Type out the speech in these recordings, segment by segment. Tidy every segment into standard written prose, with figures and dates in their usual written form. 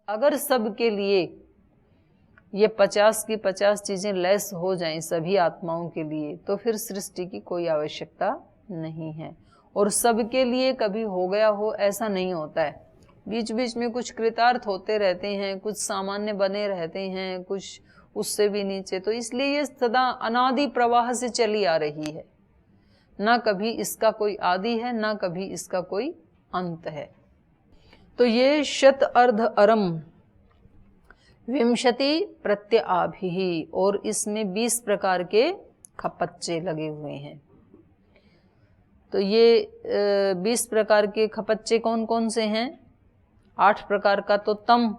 अगर सबके लिए ये 50 की 50 चीजें लेस हो जाएं सभी आत्माओं के लिए, तो फिर सृष्टि की कोई आवश्यकता नहीं है। और सबके लिए कभी हो गया हो ऐसा नहीं होता है, बीच बीच में कुछ कृतार्थ होते रहते हैं, कुछ सामान्य बने रहते हैं, कुछ उससे भी नीचे। तो इसलिए ये सदा अनादि प्रवाह से चली आ रही है, ना कभी इसका कोई आदि है, ना कभी इसका कोई अंत है। तो ये शत अर्ध अरम विंशति प्रत्यआभि, और इसमें 20 प्रकार के खपच्चे लगे हुए हैं। तो ये 20 प्रकार के खपच्चे कौन कौन से हैं? 8 प्रकार का तो तम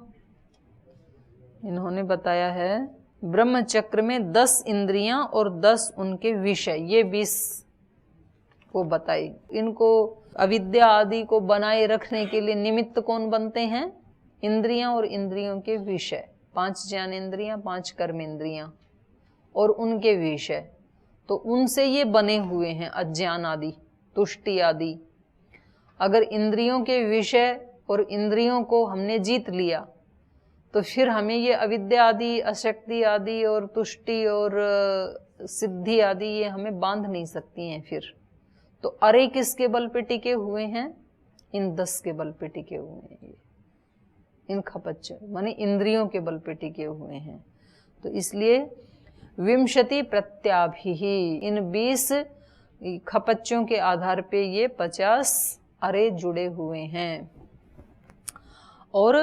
इन्होंने बताया है। ब्रह्म चक्र में 10 इंद्रियां और 10 उनके विषय, ये 20 को बताई। इनको अविद्या आदि को बनाए रखने के लिए निमित्त कौन बनते हैं? इंद्रियां और इंद्रियों के विषय, 5 ज्ञानेंद्रियां, 5 कर्मेंद्रियां और उनके विषय। तो उनसे ये बने हुए हैं अज्ञान आदि, तुष्टि आदि। अगर इंद्रियों के विषय और इंद्रियों को हमने जीत लिया तो फिर हमें ये अविद्या आदि, अशक्ति आदि और तुष्टि और सिद्धि आदि ये हमें बांध नहीं सकती हैं फिर। तो अरे किसके बल पे टिके हुए हैं? इन 10 के बल पे टिके हुए हैं, ये इन खपच्चे माने इंद्रियों के बल पे टिके हुए हैं। तो इसलिए विंशति प्रत्याभि, इन 20 खपच्चों के आधार पे ये 50 अरे जुड़े हुए हैं। और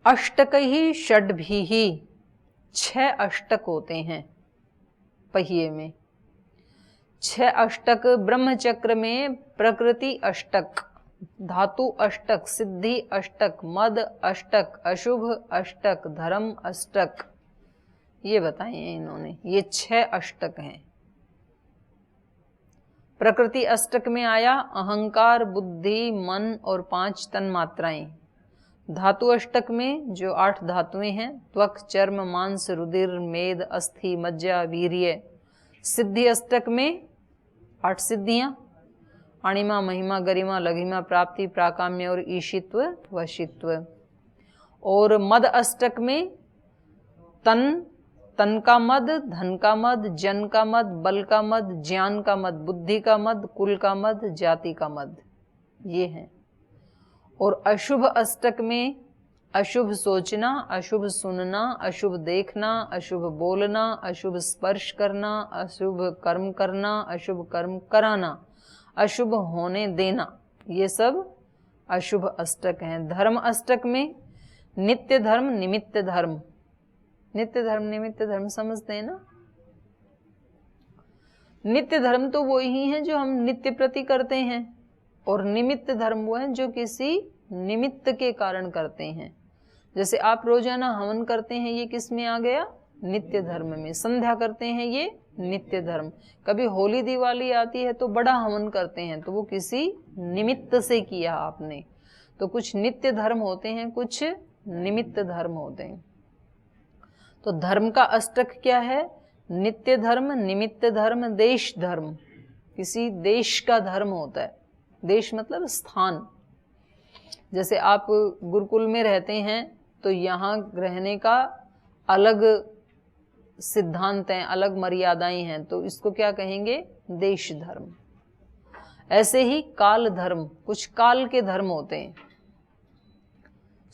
अष्टक ही षड्भी ही, 6 अष्टक होते हैं पहिए में। 6 अष्टक ब्रह्मचक्र में प्रकृति अष्टक, धातु अष्टक, सिद्धि अष्टक, मद अष्टक, अशुभ अष्टक, धर्म अष्टक, ये बताए हैं इन्होंने। ये 6 अष्टक हैं। प्रकृति अष्टक में आया अहंकार, बुद्धि, मन और 5 तन्मात्राएं। धातु अष्टक में जो 8 धातुएं हैं, त्वक, चर्म, मांस, रुधिर, मेद, अस्थि, मज्जा, वीर्य। सिद्धि अष्टक में 8 सिद्धियां, अणिमा, महिमा, गरिमा, लघिमा, प्राप्ति, प्राकाम्य और ईशित्व, वशित्व। और मद अष्टक में तन का मद, धन का मद, जन का मद, बल का मद, ज्ञान का मद, बुद्धि का मद, कुल का मद, जाति का मद, ये है। और अशुभ अष्टक में अशुभ सोचना, अशुभ सुनना, अशुभ देखना, अशुभ बोलना, अशुभ स्पर्श करना, अशुभ कर्म करना, अशुभ कर्म कराना, अशुभ होने देना, ये सब अशुभ अष्टक हैं। धर्म अष्टक में नित्य धर्म, निमित्त धर्म। नित्य धर्म, निमित्त धर्म समझते हैं ना? नित्य धर्म तो वो ही है जो हम नित्य प्रति करते हैं, और निमित्त धर्म वो है जो किसी निमित्त के कारण करते हैं। जैसे आप रोजाना हवन करते हैं, ये किस में आ गया? नित्य धर्म में। संध्या करते हैं, ये नित्य धर्म। कभी होली दिवाली आती है तो बड़ा हवन करते हैं, तो वो किसी निमित्त से किया आपने। तो कुछ नित्य धर्म होते हैं, कुछ निमित्त धर्म होते हैं। तो धर्म का अष्टक क्या है? नित्य धर्म, निमित्त धर्म, देश धर्म। किसी देश का धर्म होता है। देश मतलब स्थान। जैसे आप गुरुकुल में रहते हैं तो यहाँ रहने का अलग सिद्धांत हैं, अलग मर्यादाएं हैं, तो इसको क्या कहेंगे? देश धर्म। ऐसे ही काल धर्म, कुछ काल के धर्म होते हैं।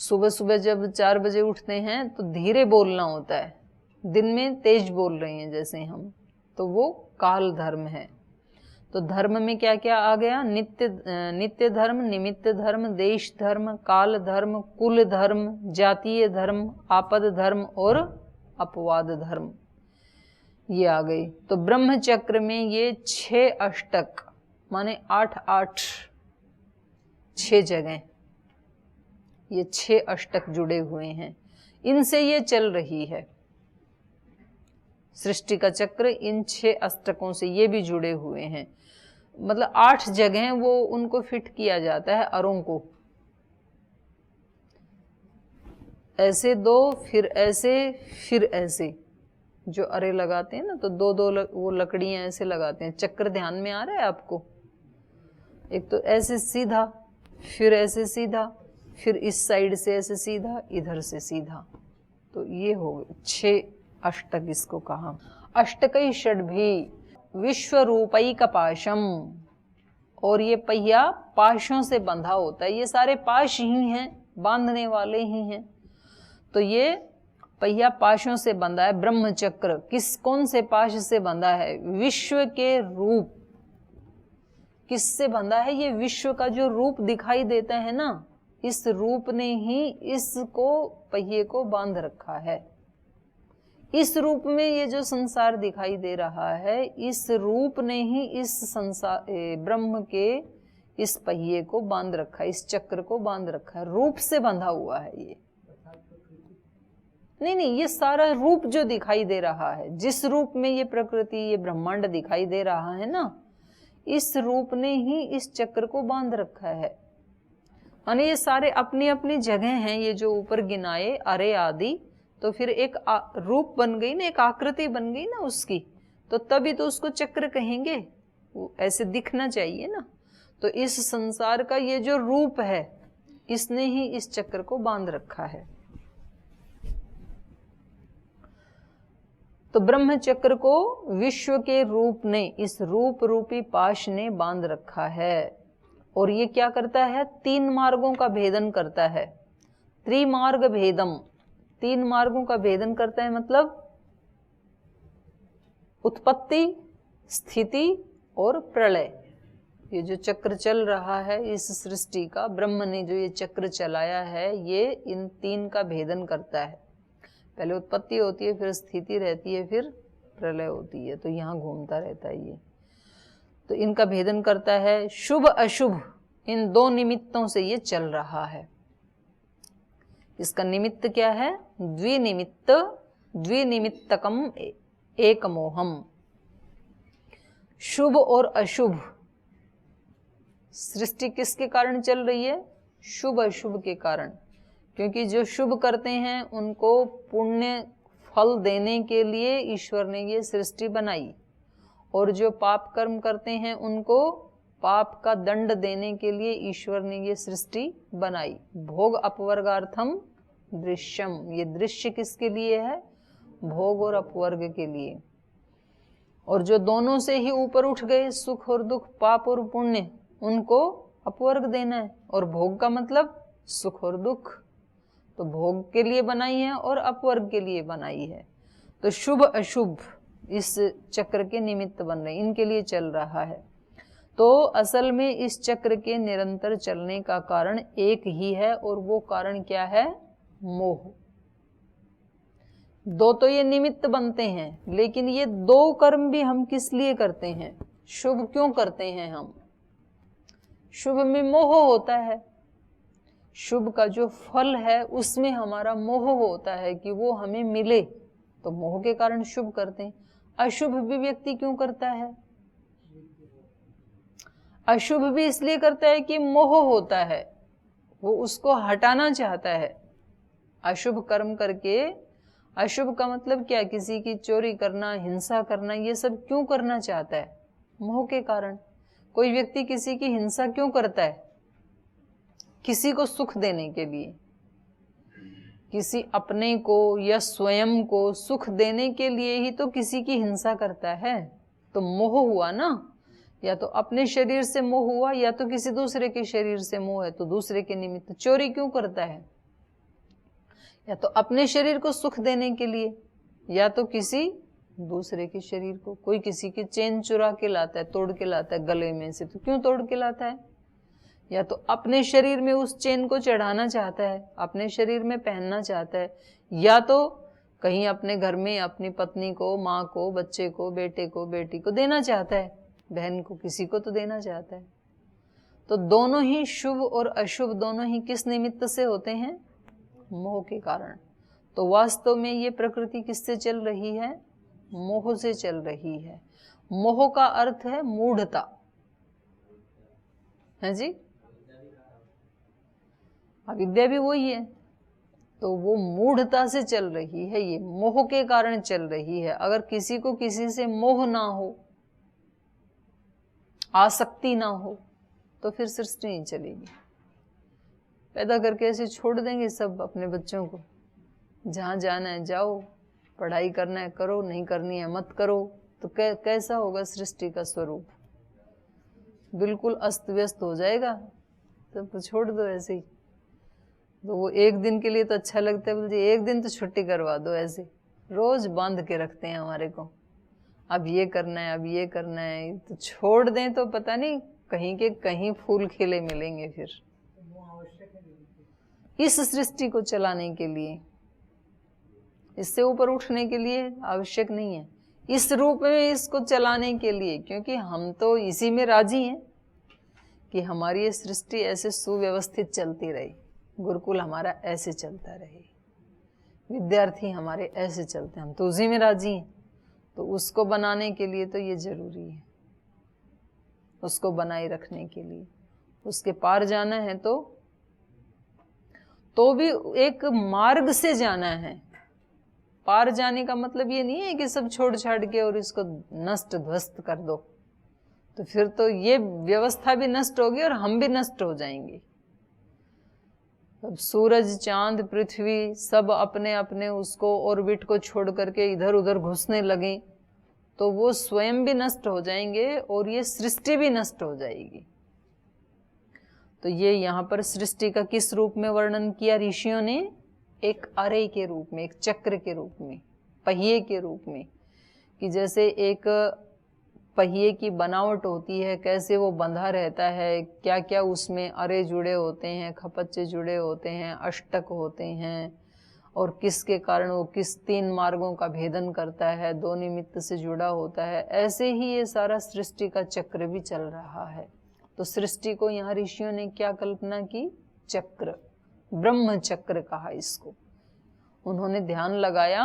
सुबह सुबह जब 4 बजे उठते हैं तो धीरे बोलना होता है, दिन में तेज बोल रहे हैं जैसे हम, तो वो काल धर्म है। तो धर्म में क्या क्या आ गया? नित्य धर्म, निमित्त धर्म, देश धर्म, काल धर्म, कुल धर्म, जातीय धर्म, आपद धर्म और अपवाद धर्म, ये आ गई। तो ब्रह्म चक्र में ये 6 अष्टक माने 8 6 जगह, ये 6 अष्टक जुड़े हुए हैं। इनसे ये चल रही है सृष्टि का चक्र। इन 6 अष्टकों से ये भी जुड़े हुए हैं। मतलब 8 जगह वो उनको फिट किया जाता है अरों को। ऐसे 2, फिर ऐसे, फिर ऐसे जो अरे लगाते हैं ना, तो 2 वो लकड़ियां ऐसे लगाते हैं। चक्र ध्यान में आ रहा है आपको? एक तो ऐसे सीधा, फिर ऐसे सीधा, फिर इस साइड से ऐसे सीधा, इधर से सीधा। तो ये हो गए 6 अष्टक इसको कहा। अष्टकई षड्भी विश्वरूपैक पाशम। और ये पहिया पाशों से बंधा होता है, ये सारे पाश ही हैं, बांधने वाले ही हैं। तो ये पहिया पाशों से बंधा है। ब्रह्म चक्र कौन से पाश से बंधा है? विश्व के रूप। किससे बंधा है? ये विश्व का जो रूप दिखाई देता है ना, इस रूप ने ही इसको, पहिए को बांध रखा है। इस रूप में ये जो संसार दिखाई दे रहा है, इस रूप ने ही इस संसार, ब्रह्म के इस पहिए को बांध रखा है, इस चक्र को बांध रखा है। रूप से बंधा हुआ है ये। नहीं, ये सारा रूप जो दिखाई दे रहा है, जिस रूप में ये प्रकृति, ये ब्रह्मांड दिखाई दे रहा है ना, इस रूप ने ही इस चक्र को बांध रखा है। माने ये सारे अपनी अपनी जगह हैं, ये जो ऊपर गिनाए अरे आदि, तो फिर एक रूप बन गई ना, एक आकृति बन गई ना उसकी, तो तभी तो उसको चक्र कहेंगे, वो ऐसे दिखना चाहिए ना। तो इस संसार का ये जो रूप है, इसने ही इस चक्र को बांध रखा है। तो ब्रह्म चक्र को विश्व के रूप ने, इस रूप रूपी पाश ने बांध रखा है। और ये क्या करता है? 3 मार्गों का भेदन करता है। त्रिमार्ग भेदम, 3 मार्गों का भेदन करता है। मतलब उत्पत्ति, स्थिति और प्रलय। ये जो चक्र चल रहा है इस सृष्टि का, ब्रह्म ने जो ये चक्र चलाया है, ये इन 3 का भेदन करता है। पहले उत्पत्ति होती है, फिर स्थिति रहती है, फिर प्रलय होती है। तो यहाँ घूमता रहता है ये। तो इनका भेदन करता है। शुभ अशुभ इन 2 निमित्तों से ये चल रहा है। इसका निमित्त क्या है? द्विनिमित्त, द्विनिमित्तकम एक मोहम। शुभ और अशुभ सृष्टि किसके कारण चल रही है? शुभ अशुभ के कारण। क्योंकि जो शुभ करते हैं उनको पुण्य फल देने के लिए ईश्वर ने ये सृष्टि बनाई, और जो पाप कर्म करते हैं उनको पाप का दंड देने के लिए ईश्वर ने ये सृष्टि बनाई। भोग अपवर्गार्थम दृश्यम, ये दृश्य किसके लिए है? भोग और अपवर्ग के लिए। और जो दोनों से ही ऊपर उठ गए, सुख और दुख, पाप और पुण्य, उनको अपवर्ग देना है। और भोग का मतलब सुख और दुख, तो भोग के लिए बनाई है और अपवर्ग के लिए बनाई है। तो शुभ अशुभ इस चक्र के निमित्त बन रहे, इनके लिए चल रहा है। तो असल में इस चक्र के निरंतर चलने का कारण एक ही है, और वो कारण क्या है? मोह। 2 तो ये निमित्त बनते हैं, लेकिन ये 2 कर्म भी हम किस लिए करते हैं? शुभ क्यों करते हैं हम? शुभ में मोह होता है। शुभ का जो फल है उसमें हमारा मोह होता है कि वो हमें मिले, तो मोह के कारण शुभ करते हैं। अशुभ भी व्यक्ति क्यों करता है? अशुभ भी इसलिए करता है कि मोह होता है, वो उसको हटाना चाहता है। अशुभ कर्म करके, अशुभ का मतलब क्या? किसी की चोरी करना, हिंसा करना, ये सब क्यों करना चाहता है? मोह के कारण। कोई व्यक्ति किसी की हिंसा क्यों करता है? किसी को सुख देने के लिए, किसी अपने को या स्वयं को सुख देने के लिए ही तो किसी की हिंसा करता है। तो मोह हुआ ना, या तो अपने शरीर से मोह हुआ, या तो किसी दूसरे के शरीर से मोह है, तो दूसरे के निमित्त। चोरी क्यों करता है? या तो अपने शरीर को सुख देने के लिए, या तो किसी दूसरे के शरीर को। कोई किसी की चेन चुरा के लाता है, तोड़ के लाता है गले में से, तो क्यों तोड़ के लाता है? या तो अपने शरीर में उस चेन को चढ़ाना चाहता है, अपने शरीर में पहनना चाहता है, या तो कहीं अपने घर में अपनी पत्नी को, माँ को, बच्चे को, बेटे को, बेटी को देना चाहता है, बहन को, किसी को तो देना चाहता है। तो दोनों ही शुभ और अशुभ दोनों ही किस निमित्त से होते हैं? मोह के कारण। तो वास्तव में ये प्रकृति किससे चल रही है? मोह से चल रही है। मोह का अर्थ है मूढ़ता, है जी। अविद्या भी वही है। तो वो मूढ़ता से चल रही है, ये मोह के कारण चल रही है। अगर किसी को किसी से मोह ना हो, आसक्ति ना हो, तो फिर सृष्टि नहीं चलेगी। पैदा करके ऐसे छोड़ देंगे सब अपने बच्चों को, जहाँ जाना है जाओ, पढ़ाई करना है करो, नहीं करनी है मत करो, तो कैसा होगा सृष्टि का स्वरूप? बिल्कुल अस्त व्यस्त हो जाएगा। तो छोड़ दो ऐसे ही। तो वो एक दिन के लिए तो अच्छा लगता है, बोलते एक दिन तो छुट्टी करवा दो, ऐसे रोज बांध के रखते हैं हमारे को, अब ये करना है, अब ये करना है। तो छोड़ दें तो पता नहीं कहीं के कहीं फूल खिले मिलेंगे फिर। इस सृष्टि को चलाने के लिए, इससे ऊपर उठने के लिए आवश्यक नहीं है, इस रूप में इसको चलाने के लिए, क्योंकि हम तो इसी में राजी हैं कि हमारी ये सृष्टि ऐसे सुव्यवस्थित चलती रहे, गुरुकुल हमारा ऐसे चलता रहे, विद्यार्थी हमारे ऐसे चलते, हम तो उसी में राजी हैं। तो उसको बनाने के लिए तो ये जरूरी है, उसको बनाए रखने के लिए, उसके पार जाना है तो भी एक मार्ग से जाना है। पार जाने का मतलब ये नहीं है कि सब छोड़ छाड़ के और इसको नष्ट ध्वस्त कर दो, तो फिर तो ये व्यवस्था भी नष्ट होगी और हम भी नष्ट हो जाएंगे। अब सूरज चांद पृथ्वी सब अपने अपने उसको ऑर्बिट को छोड़ करके इधर उधर घुसने लगे तो वो स्वयं भी नष्ट हो जाएंगे और ये सृष्टि भी नष्ट हो जाएगी। तो ये यहाँ पर सृष्टि का किस रूप में वर्णन किया ऋषियों ने? एक अरे के रूप में, एक चक्र के रूप में, पहिए के रूप में, कि जैसे एक पहिए की बनावट होती है, कैसे वो बंधा रहता है, क्या क्या उसमें अरे जुड़े होते हैं, खपच्चे जुड़े होते हैं, अष्टक होते हैं, और किसके कारण वो किस 3 मार्गों का भेदन करता है, 2 निमित्त से जुड़ा होता है। ऐसे ही ये सारा सृष्टि का चक्र भी चल रहा है। तो सृष्टि को यहाँ ऋषियों ने क्या कल्पना की? चक्र, ब्रह्म चक्र कहा इसको। उन्होंने ध्यान लगाया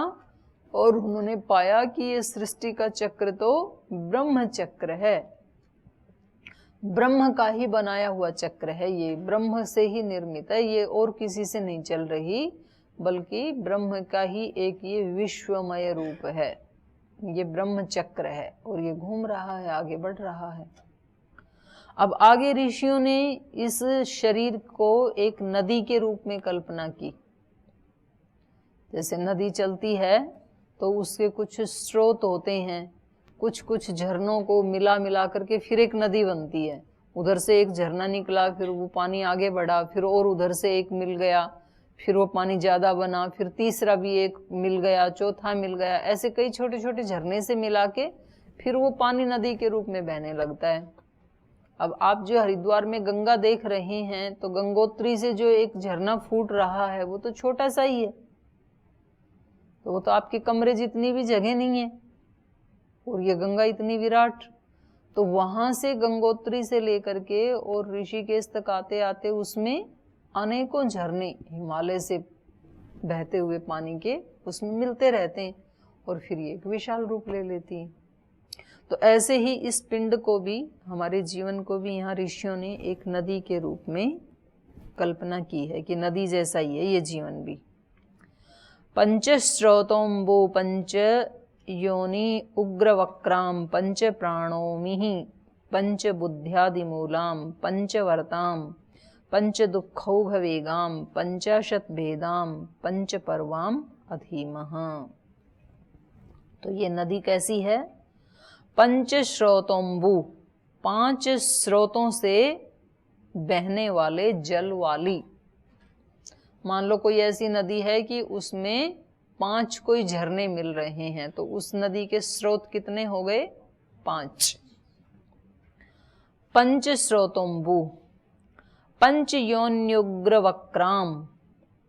और उन्होंने पाया कि ये सृष्टि का चक्र तो ब्रह्म चक्र है, ब्रह्म का ही बनाया हुआ चक्र है, ये ब्रह्म से ही निर्मित है, ये और किसी से नहीं चल रही, बल्कि ब्रह्म का ही एक ये विश्वमय रूप है, ये ब्रह्म चक्र है और ये घूम रहा है, आगे बढ़ रहा है। अब आगे ऋषियों ने इस शरीर को एक नदी के रूप में कल्पना की। जैसे नदी चलती है तो उसके कुछ स्रोत होते हैं, कुछ कुछ झरनों को मिला मिला करके फिर एक नदी बनती है। उधर से एक झरना निकला, फिर वो पानी आगे बढ़ा, फिर और उधर से एक मिल गया, फिर वो पानी ज्यादा बना, फिर तीसरा भी एक मिल गया, चौथा मिल गया, ऐसे कई छोटे छोटे झरने से मिला के फिर वो पानी नदी के रूप में बहने लगता है। अब आप जो हरिद्वार में गंगा देख रहे हैं तो गंगोत्री से जो एक झरना फूट रहा है वो तो छोटा सा ही है, तो वो तो आपके कमरे जितनी भी जगह नहीं है, और ये गंगा इतनी विराट। तो वहां से गंगोत्री से लेकर के और ऋषिकेश तक आते आते उसमें अनेकों झरने हिमालय से बहते हुए पानी के उसमें मिलते रहते हैं और फिर ये एक विशाल रूप ले लेती है। तो ऐसे ही इस पिंड को भी, हमारे जीवन को भी यहाँ ऋषियों ने एक नदी के रूप में कल्पना की है कि नदी जैसा ही है ये जीवन भी। पंच स्रोतोंबो पंच योनि उग्रवक्राम पंच प्राणोमिहि पंच बुद्ध्यादिमूलाम पंच वर्ताम पंच दुःखौघवेगाम पंचाशत भेदाम पंच पर्वाम अधीमः। तो ये नदी कैसी है? पंच स्रोतोंबु, 5 स्रोतों से बहने वाले जल वाली। मान लो कोई ऐसी नदी है कि उसमें 5 कोई झरने मिल रहे हैं, तो उस नदी के स्रोत कितने हो गए? 5। पंच स्रोतोंबु पंच योन्युग्र वक्राम,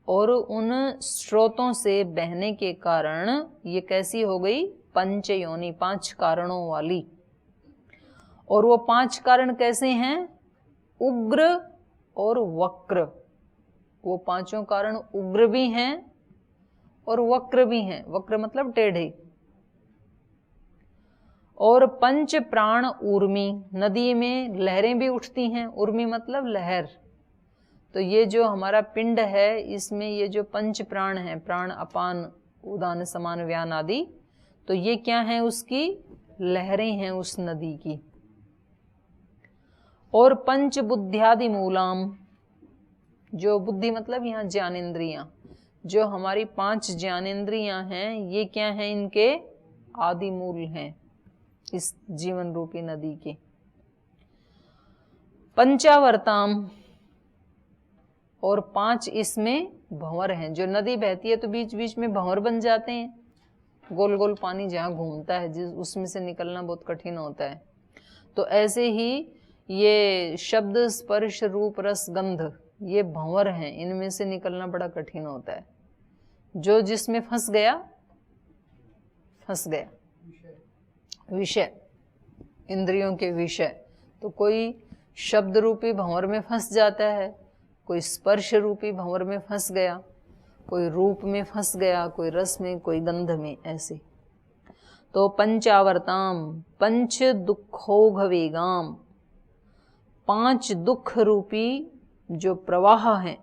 और उन स्रोतों से बहने के कारण ये कैसी हो गई? पंच योनि, 5 कारणों वाली। और वो 5 कारण कैसे हैं? उग्र और वक्र। वो 5 कारण उग्र भी हैं और वक्र भी हैं। वक्र मतलब टेढ़े। और पंच प्राण ऊर्मी, नदी में लहरें भी उठती हैं, ऊर्मी मतलब लहर। तो ये जो हमारा पिंड है इसमें ये जो पंच प्राण है, प्राण अपान उदान समान व्यान आदि, तो ये क्या है? उसकी लहरें हैं उस नदी की। और पंच बुद्ध्यादि मूलाम, जो बुद्धि मतलब यहाँ ज्ञानेंद्रियां, जो हमारी 5 ज्ञानेंद्रियां हैं, ये क्या हैं, इनके आदि मूल हैं इस जीवन रूपी नदी के। पंचावर्ताम, और 5 इसमें भंवर हैं। जो नदी बहती है तो बीच बीच में भंवर बन जाते हैं, गोल गोल पानी जहाँ घूमता है, जिस उसमें से निकलना बहुत कठिन होता है। तो ऐसे ही ये शब्द स्पर्श रूप रस गंध, ये भंवर हैं, इनमें से निकलना बड़ा कठिन होता है। जो जिसमें फंस गया, फंस गया, विषय, इंद्रियों के विषय। तो कोई शब्द रूपी भंवर में फंस जाता है, कोई स्पर्श रूपी भंवर में फंस गया, कोई रूप में फंस गया, कोई रस में, कोई गंध में, ऐसे। तो पंचावर्ताम पंच दुखोघ वेगाम, 5 दुख रूपी जो प्रवाह हैं,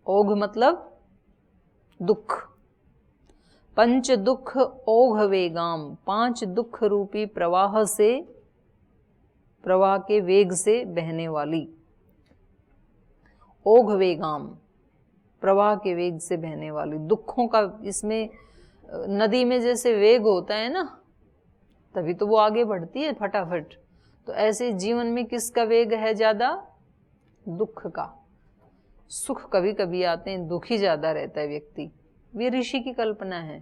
ओघ मतलब दुख, पंच दुख ओघ वेगाम, 5 दुख रूपी प्रवाह से, प्रवाह के वेग से बहने वाली, ओघ वेगाम, प्रवाह के वेग से बहने वाली, दुखों का, इसमें नदी में जैसे वेग होता है ना, तभी तो वो आगे बढ़ती है फटाफट। तो ऐसे जीवन में किसका वेग है ज्यादा, दुख का। सुख कभी कभी आते हैं, दुख ही ज्यादा रहता है व्यक्ति। ये ऋषि की कल्पना है।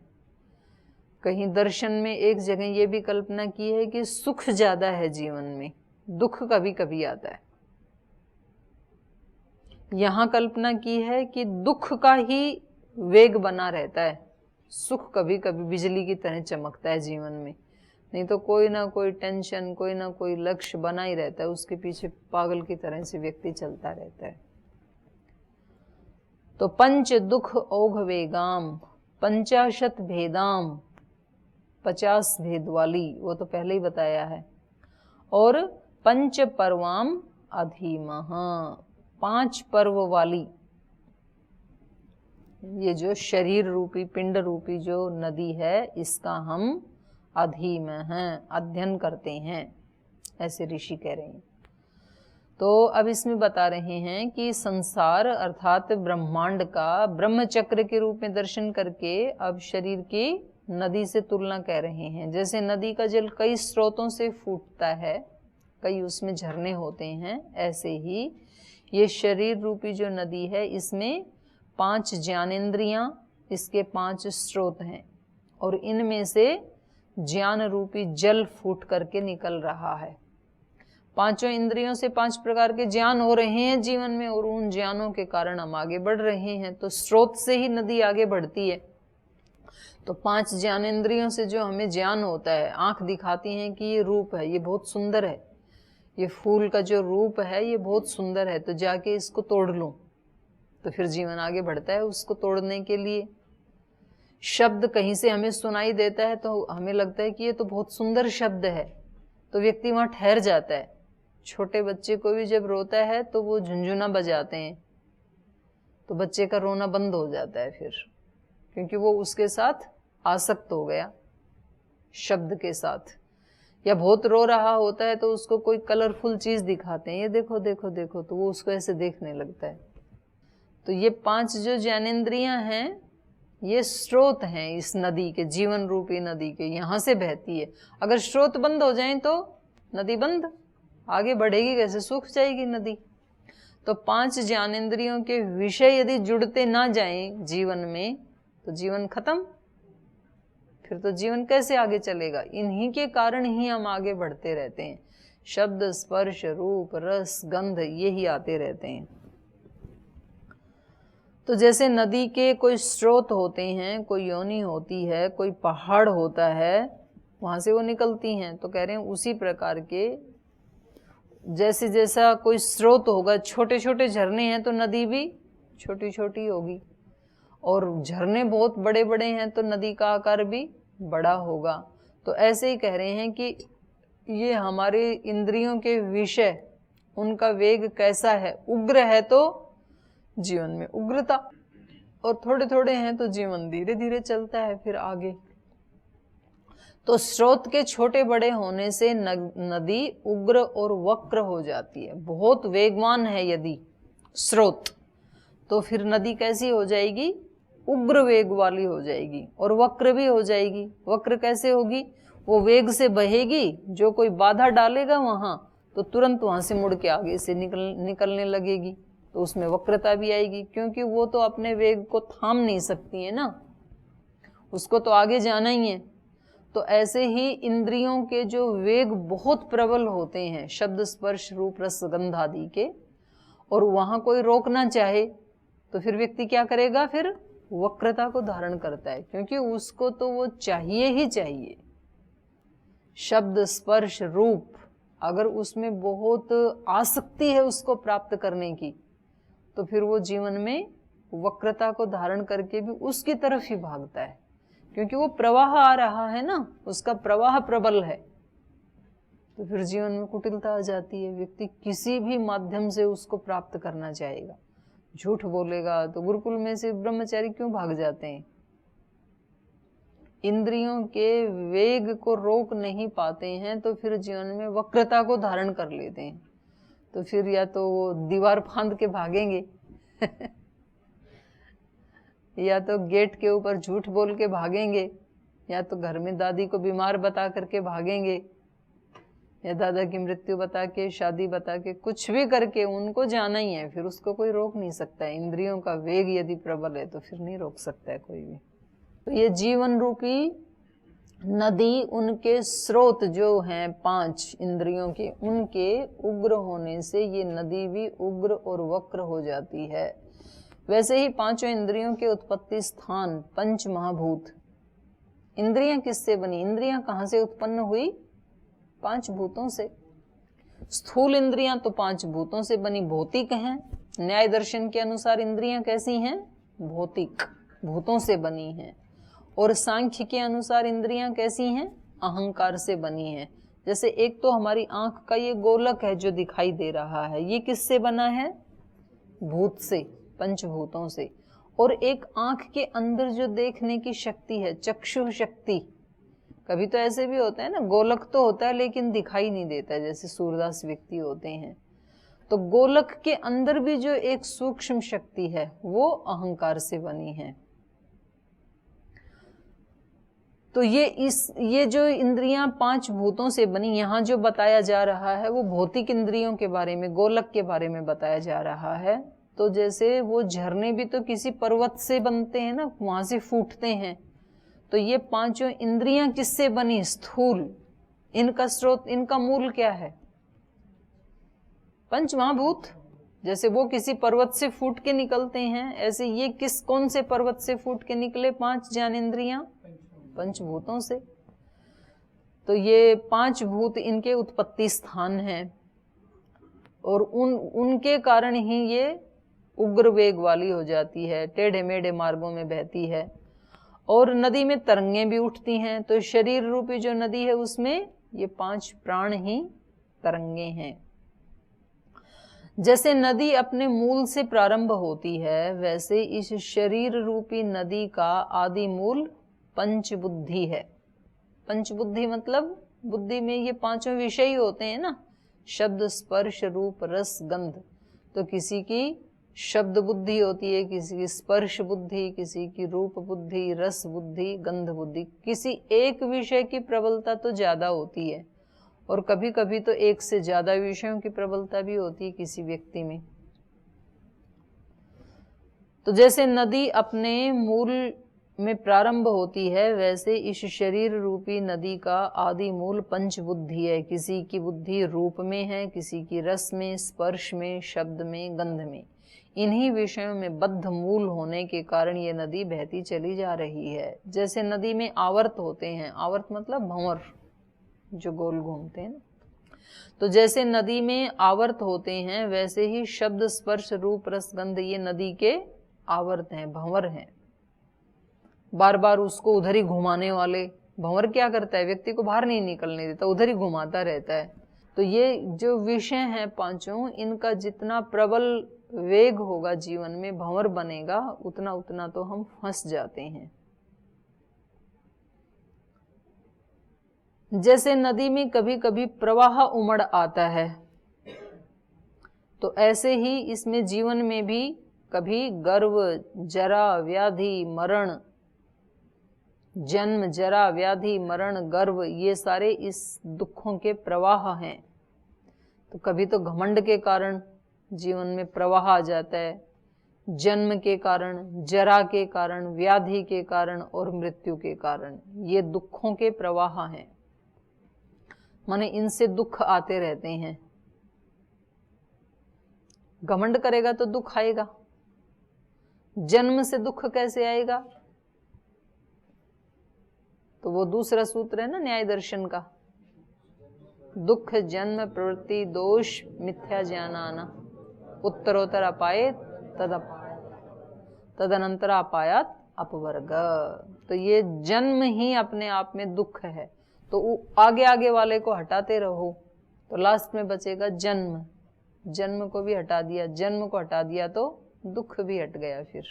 कहीं दर्शन में एक जगह ये भी कल्पना की है कि सुख ज्यादा है जीवन में, दुख कभी कभी आता है। यहाँ कल्पना की है कि दुख का ही वेग बना रहता है, सुख कभी कभी बिजली की तरह चमकता है जीवन में। नहीं तो कोई ना कोई टेंशन, कोई ना कोई लक्ष्य बना ही रहता है, उसके पीछे पागल की तरह से व्यक्ति चलता रहता है। तो पंच दुख ओघ वेगाम, 50 भेदाम, 50 भेद वाली, वो तो पहले ही बताया है। और पंच पर्वाम अधीमः, 5 पर्व वाली, ये जो शरीर रूपी पिंड रूपी जो नदी है, इसका हम अधीम हैं, अध्ययन करते हैं, ऐसे ऋषि कह रहे हैं। तो अब इसमें बता रहे हैं कि संसार अर्थात ब्रह्मांड का ब्रह्मचक्र के रूप में दर्शन करके अब शरीर की नदी से तुलना कह रहे हैं। जैसे नदी का जल कई स्रोतों से फूटता है, कई उसमें झरने होते हैं, ऐसे ही ये शरीर रूपी जो नदी है, इसमें 5 ज्ञानेंद्रियां, इसके 5 स्रोत हैं, और इनमें से ज्ञान रूपी जल फूट करके निकल रहा है। 5 इंद्रियों से 5 प्रकार के ज्ञान हो रहे हैं जीवन में, और उन ज्ञानों के कारण हम आगे बढ़ रहे हैं। तो स्रोत से ही नदी आगे बढ़ती है। तो 5 ज्ञानेंद्रियों से जो हमें ज्ञान होता है, आंख दिखाती है कि ये रूप है, ये बहुत सुंदर है, ये फूल का जो रूप है ये बहुत सुंदर है, तो जाके इसको तोड़ लूं, तो फिर जीवन आगे बढ़ता है उसको तोड़ने के लिए। शब्द कहीं से हमें सुनाई देता है तो हमें लगता है कि ये तो बहुत सुंदर शब्द है, तो व्यक्ति वहां ठहर जाता है। छोटे बच्चे को भी जब रोता है तो वो झुनझुना बजाते हैं, तो बच्चे का रोना बंद हो जाता है फिर, क्योंकि वो उसके साथ आसक्त हो गया, शब्द के साथ। या बहुत रो रहा होता है तो उसको कोई कलरफुल चीज दिखाते हैं, ये देखो देखो देखो, तो वो उसको ऐसे देखने लगता है। तो ये 5 जो ज्ञानेंद्रियां हैं, ये स्रोत हैं इस नदी के, जीवन रूपी नदी के, यहां से बहती है। अगर स्रोत बंद हो जाए तो नदी बंद, आगे बढ़ेगी कैसे, सूख जाएगी नदी। तो 5 ज्ञानेंद्रियों के विषय यदि जुड़ते ना जाएं जीवन में, तो जीवन खत्म, फिर तो जीवन कैसे आगे चलेगा। इन्हीं के कारण ही हम आगे बढ़ते रहते हैं। शब्द स्पर्श रूप रस गंध ये ही आते रहते हैं। तो जैसे नदी के कोई स्रोत होते हैं, कोई योनि होती है, कोई पहाड़ होता है, वहां से वो निकलती हैं, तो कह रहे हैं उसी प्रकार के जैसे जैसा कोई स्रोत होगा, छोटे छोटे झरने हैं तो नदी भी छोटी छोटी होगी, और झरने बहुत बड़े बड़े हैं तो नदी का आकार भी बड़ा होगा। तो ऐसे ही कह रहे हैं कि ये हमारे इंद्रियों के विषय, उनका वेग कैसा है, उग्र है तो जीवन में उग्रता, और थोड़े थोड़े हैं तो जीवन धीरे धीरे चलता है फिर आगे। तो स्रोत के छोटे बड़े होने से नदी उग्र और वक्र हो जाती है, बहुत वेगवान है यदि स्रोत, तो फिर नदी कैसी हो जाएगी? उग्र वेग वाली हो जाएगी और वक्र भी हो जाएगी। वक्र कैसे होगी? वो वेग से बहेगी, जो कोई बाधा डालेगा वहां तो तुरंत वहां से मुड़ के आगे से निकलने लगेगी, तो उसमें वक्रता भी आएगी, क्योंकि वो तो अपने वेग को थाम नहीं सकती है ना, उसको तो आगे जाना ही है। तो ऐसे ही इंद्रियों के जो वेग बहुत प्रबल होते हैं, शब्द स्पर्श रूप रस गंध आदि के, और वहां कोई रोकना चाहे तो फिर व्यक्ति क्या करेगा? फिर वक्रता को धारण करता है, क्योंकि उसको तो वो चाहिए ही चाहिए। शब्द स्पर्श रूप, अगर उसमें बहुत आसक्ति है उसको प्राप्त करने की, तो फिर वो जीवन में वक्रता को धारण करके भी उसकी तरफ ही भागता है, क्योंकि वो प्रवाह आ रहा है ना, उसका प्रवाह प्रबल है। तो फिर जीवन में कुटिलता आ जाती है, व्यक्ति किसी भी माध्यम से उसको प्राप्त करना चाहेगा। झूठ बोलेगा तो गुरुकुल में से ब्रह्मचारी क्यों भाग जाते हैं? इंद्रियों के वेग को रोक नहीं पाते हैं, तो फिर जीवन में वक्रता को धारण कर लेते हैं। तो फिर या तो वो दीवार फांद के भागेंगे या तो गेट के ऊपर झूठ बोल के भागेंगे, या तो घर में दादी को बीमार बता करके भागेंगे, या दादा की मृत्यु बता के, शादी बता के, कुछ भी करके उनको जाना ही है। फिर उसको कोई रोक नहीं सकता है। इंद्रियों का वेग यदि प्रबल है तो फिर नहीं रोक सकता है कोई भी। तो ये जीवन रूपी नदी, उनके स्रोत जो हैं 5 इंद्रियों के, उनके उग्र होने से ये नदी भी उग्र और वक्र हो जाती है। वैसे ही 5 इंद्रियों के उत्पत्ति स्थान पंच महाभूत। इंद्रियां किससे बनी? इंद्रियां कहां से उत्पन्न हुई? 5 भूतों से। स्थूल इंद्रियां तो 5 भूतों से बनी, भौतिक हैं। न्याय दर्शन के अनुसार इंद्रियां कैसी हैं? भौतिक, भूतों से बनी हैं। और सांख्य के अनुसार इंद्रियां कैसी हैं? अहंकार से बनी हैं। जैसे एक तो हमारी आंख का ये गोलक है जो दिखाई दे रहा है, ये किससे बना है? भूत से, पंचभूतों से। और एक आंख के अंदर जो देखने की शक्ति है, चक्षु शक्ति, कभी तो ऐसे भी होता है ना, गोलक तो होता है लेकिन दिखाई नहीं देता, जैसे सूरदास व्यक्ति होते हैं। तो गोलक के अंदर भी जो एक सूक्ष्म शक्ति है वो अहंकार से बनी है। तो ये जो इंद्रियां 5 भूतों से बनी, यहां जो बताया जा रहा है वो भौतिक इंद्रियों के बारे में, गोलक के बारे में बताया जा रहा है। तो जैसे वो झरने भी तो किसी पर्वत से बनते हैं ना, वहां से फूटते हैं। तो ये 5 इंद्रियां किससे बनी? स्थूल। इनका स्रोत, इनका मूल क्या है? पंच महाभूत। जैसे वो किसी पर्वत से फूट के निकलते हैं, ऐसे ये कौन से पर्वत से फूट के निकले? 5 ज्ञानेंद्रियां पंचभूतों से। तो ये 5 भूत इनके उत्पत्ति स्थान हैं, और उनके कारण ही ये उग्र वेग वाली हो जाती है, टेढ़े मेढ़े मार्गों में बहती है। और नदी में तरंगें भी उठती हैं। तो शरीर रूपी जो नदी है उसमें ये 5 प्राण ही तरंगे हैं। जैसे नदी अपने मूल से प्रारंभ होती है, वैसे इस शरीर रूपी नदी का आदि मूल पंचबुद्धि है। पंचबुद्धि मतलब बुद्धि में ये 5 विषय ही होते हैं ना, शब्द स्पर्श रूप रस गंध। तो किसी की शब्द बुद्धि होती है, किसी की स्पर्श बुद्धि, किसी की रूप बुद्धि, रस बुद्धि, गंध बुद्धि। किसी एक विषय की प्रबलता तो ज्यादा होती है, और कभी कभी तो एक से ज्यादा विषयों की प्रबलता भी होती है किसी व्यक्ति में। तो जैसे नदी अपने मूल में प्रारंभ होती है, वैसे इस शरीर रूपी नदी का आदि मूल पंचबुद्धि है। किसी की बुद्धि रूप में है, किसी की रस में, स्पर्श में, शब्द में, गंध में। इन्हीं विषयों में बद्ध मूल होने के कारण ये नदी बहती चली जा रही है। जैसे नदी में आवर्त होते हैं, आवर्त मतलब भंवर जो गोल घूमते हैं। तो जैसे नदी में आवर्त होते हैं, वैसे ही शब्द स्पर्श रूप रस गंध ये नदी के आवर्त हैं, भंवर हैं। बार बार उसको उधर ही घुमाने वाले। भंवर क्या करता है? व्यक्ति को बाहर नहीं निकलने देता, उधर ही घुमाता रहता है। तो ये जो विषय हैं 5, इनका जितना प्रबल वेग होगा जीवन में, भंवर बनेगा, उतना उतना तो हम फंस जाते हैं। जैसे नदी में कभी कभी प्रवाह उमड़ आता है, तो ऐसे ही इसमें जीवन में भी कभी गर्व, जरा, व्याधि, मरण, जन्म, जरा, व्याधि, मरण, गर्व, ये सारे इस दुखों के प्रवाह हैं। तो कभी तो घमंड के कारण जीवन में प्रवाह आ जाता है, जन्म के कारण, जरा के कारण, व्याधि के कारण और मृत्यु के कारण। ये दुखों के प्रवाह हैं, माने इनसे दुख आते रहते हैं। घमंड करेगा तो दुख आएगा। जन्म से दुख कैसे आएगा? तो वो दूसरा सूत्र है ना न्याय दर्शन का, दुख जन्म प्रवृत्ति दोष मिथ्या ज्ञानाना उत्तरोत्तर अपाये तदनंतर अपायात अपवर्ग। तो ये जन्म ही अपने आप में दुख है। तो आगे आगे वाले को हटाते रहो तो लास्ट में बचेगा जन्म। जन्म को भी हटा दिया, जन्म को हटा दिया तो दुख भी हट गया। फिर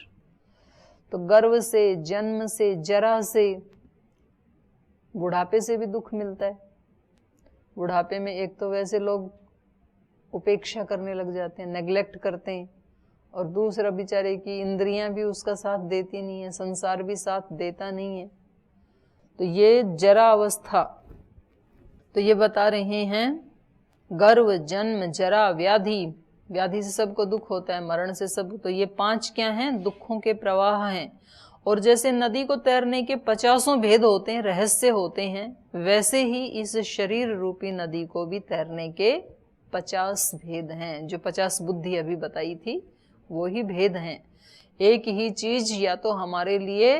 तो गर्व से, जन्म से, जरा से, बुढ़ापे से भी दुख मिलता है। बुढ़ापे में एक तो वैसे लोग उपेक्षा करने लग जाते हैं, नेग्लेक्ट करते हैं, और दूसरा बेचारे की इंद्रियां भी उसका साथ देती नहीं है, संसार भी साथ देता नहीं है। तो ये जरा अवस्था, तो ये बता रहे हैं गर्व, जन्म, जरा, व्याधि, व्याधि से सबको दुख होता है, मरण से सब। तो ये 5 क्या हैं? दुखों के प्रवाह हैं। और जैसे नदी को तैरने के 50 भेद होते हैं, रहस्य होते हैं, वैसे ही इस शरीर रूपी नदी को भी तैरने के 50 भेद हैं। जो 50 बुद्धि अभी बताई थी वो ही भेद हैं। एक ही चीज या तो हमारे लिए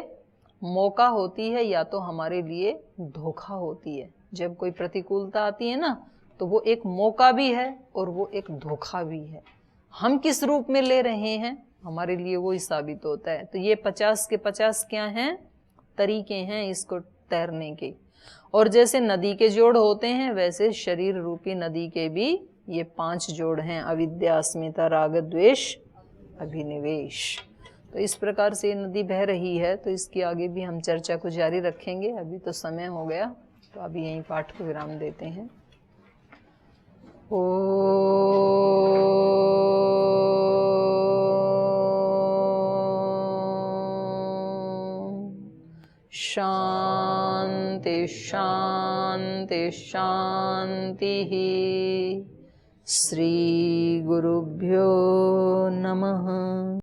मौका होती है या तो हमारे लिए धोखा होती है। जब कोई प्रतिकूलता आती है ना, तो वो एक मौका भी है और वो एक धोखा भी है। हम किस रूप में ले रहे हैं, हमारे लिए वो ही साबित होता है। तो ये 50 के 50 क्या हैं? तरीके हैं इसको तैरने के। और जैसे नदी के जोड़ होते हैं, वैसे शरीर रूपी नदी के भी ये 5 जोड़ हैं, अविद्या, अस्मिता, राग, द्वेष, अभिनिवेश। तो इस प्रकार से ये नदी बह रही है। तो इसकी आगे भी हम चर्चा को जारी रखेंगे। अभी तो समय हो गया, तो अभी यहीं पाठ को विराम देते हैं। शांति शांति शांति। श्री गुरुभ्यो नमः।